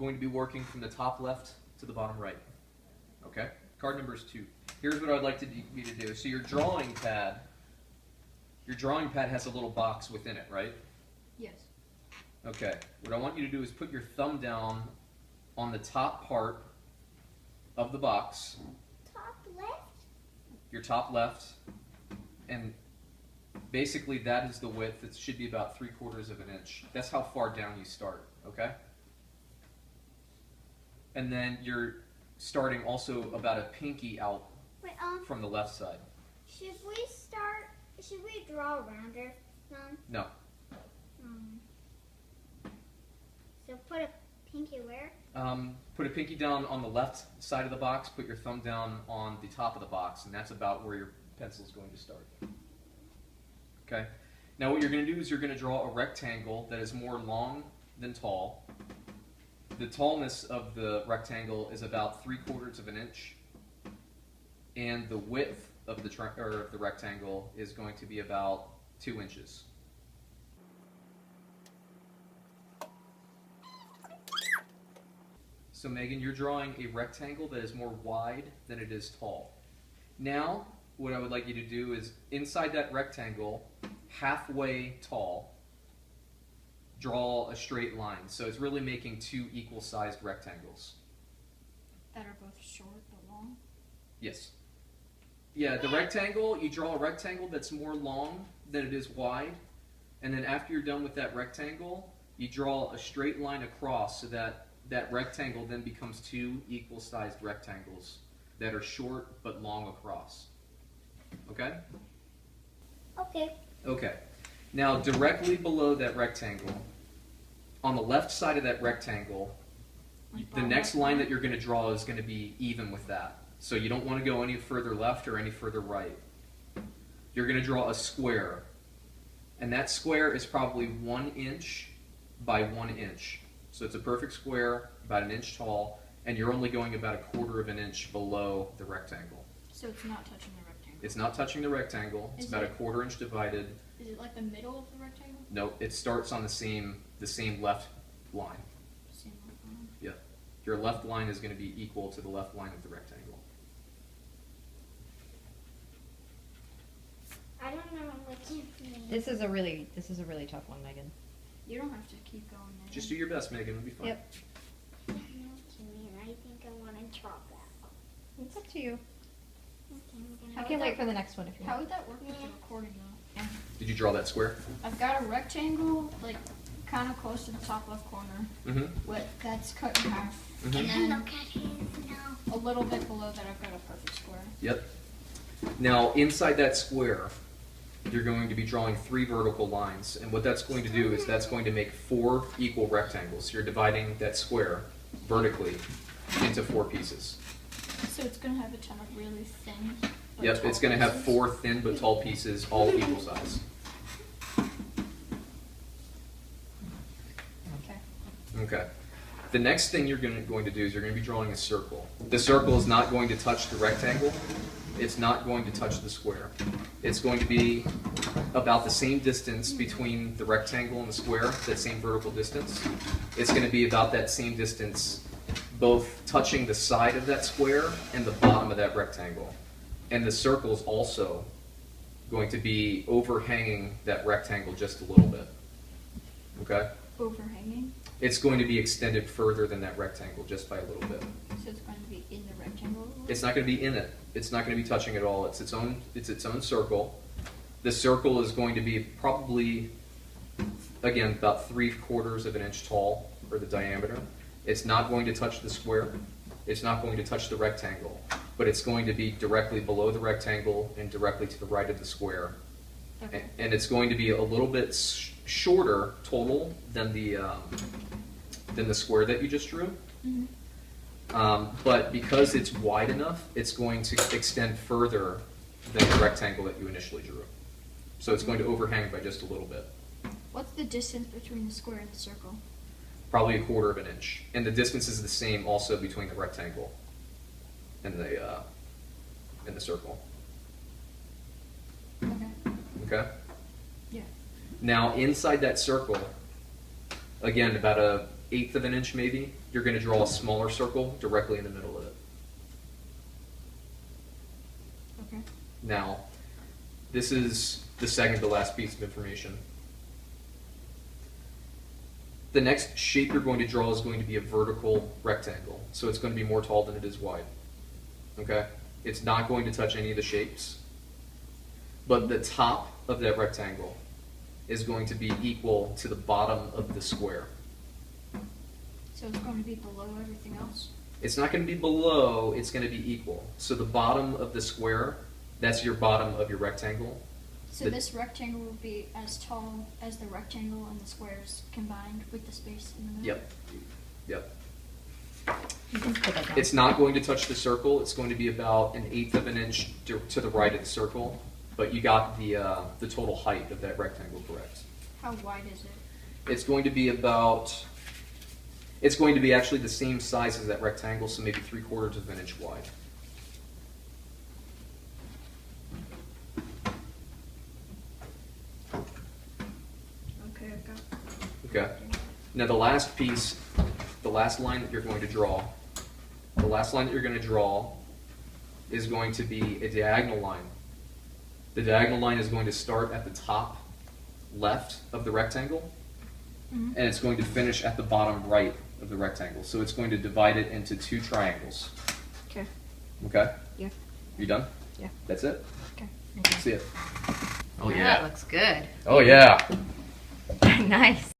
going to be working from the top left to the bottom right. Okay? Card number is 2. Here's what I'd like you to do. So your drawing pad has a little box within it, right? Yes. Okay. What I want you to do is put your thumb down on the top part of the box. Top left? Your top left. And basically that is the width. It should be about 3/4 of an inch. That's how far down you start, okay? And then you're starting also about a pinky out Wait, from the left side. should we draw around our thumb? No. So put a pinky where? Put a pinky down on the left side of the box, put your thumb down on the top of the box, and that's about where your pencil is going to start. Okay? Now what you're going to do is you're going to draw a rectangle that is more long than tall. The tallness of the rectangle is about 3/4 of an inch, and the width of the rectangle is going to be about 2 inches. So Megan, you're drawing a rectangle that is more wide than it is tall. Now, what I would like you to do is inside that rectangle, halfway tall, draw a straight line. So it's really making 2 equal-sized rectangles. That are both short but long? Yes. Yeah, the rectangle, you draw a rectangle that's more long than it is wide, and then after you're done with that rectangle, you draw a straight line across so that that rectangle then becomes 2 equal-sized rectangles that are short but long across. Okay? Okay. Okay. Now, directly below that rectangle, on the left side of that rectangle, the next line that you're going to draw is going to be even with that. So you don't want to go any further left or any further right. You're going to draw a square. And that square is probably 1 inch by 1 inch. So it's a perfect square, about 1 inch tall, and you're only going about 1/4 of an inch below the rectangle. So it's not touching the rectangle? It's not touching the rectangle. It's about 1/4 inch divided. Is it like the middle of the rectangle? No, it starts on the same left line. Same line. Yeah. Your left line is going to be equal to the left line of the rectangle. I don't know what you mean. This is a really tough one, Megan. You don't have to keep going there. Just do your best, Megan. It'll be fine. Yep. I think I want to draw that. It's up to you. Okay, I can't wait for the next one if you How want. would that work with the recording though? Did you draw that square? I've got a rectangle, like, kind of close to the top left corner. Mm-hmm. That's cut in half. Mm-hmm. And then Look at his now. a little bit below that I've got a perfect square. Yep. Now, inside that square, you're going to be drawing 3 vertical lines. And what that's going to do is that's going to make 4 equal rectangles. You're dividing that square vertically into 4 pieces. So it's going to have a ton of really thin but Yep, tall it's going to have pieces. 4 thin but tall pieces, all equal size. Okay. Okay. The next thing you're going to do is you're going to be drawing a circle. The circle is not going to touch the rectangle. It's not going to touch the square. It's going to be about the same distance between the rectangle and the square, that same vertical distance. It's going to be about that same distance, both touching the side of that square and the bottom of that rectangle. And the circle is also going to be overhanging that rectangle just a little bit. Okay? Overhanging? It's going to be extended further than that rectangle just by a little bit. So it's going to be in the rectangle? It's not going to be in it. It's not going to be touching it all. It's its own circle. The circle is going to be probably, again, about 3/4 of an inch tall for the diameter. It's not going to touch the square. It's not going to touch the rectangle. But it's going to be directly below the rectangle and directly to the right of the square. Okay. And it's going to be a little bit shorter total than the square that you just drew. Mm-hmm. But because it's wide enough, it's going to extend further than the rectangle that you initially drew. So it's going to overhang by just a little bit. What's the distance between the square and the circle? Probably 1/4 of an inch. And the distance is the same also between the rectangle and the circle. Okay. Okay? Yeah. Now inside that circle, again, about 1/8 of an inch maybe, you're going to draw a smaller circle directly in the middle of it. Okay. Now, this is the second to last piece of information. The next shape you're going to draw is going to be a vertical rectangle. So it's going to be more tall than it is wide. Okay? It's not going to touch any of the shapes. But the top of that rectangle is going to be equal to the bottom of the square. So it's going to be below everything else? It's not going to be below, it's going to be equal. So the bottom of the square, that's your bottom of your rectangle. So this rectangle will be as tall as the rectangle and the squares combined with the space in the middle? Yep. Yep. You can put that down. It's not going to touch the circle. It's going to be about 1/8 of an inch to the right of the circle. But you got the total height of that rectangle correct. How wide is it? It's going to be about, it's going to be actually the same size as that rectangle, so maybe 3/4 of an inch wide. Okay, I've got. Okay. Now the last piece, the last line that you're going to draw, is going to be a diagonal line. The diagonal line is going to start at the top left of the rectangle, Mhm. and it's going to finish at the bottom right of the rectangle. So it's going to divide it into 2 triangles. Okay. Okay? Yeah. You done? Yeah. That's it? Okay. See it. Oh That looks good. Oh yeah. Nice.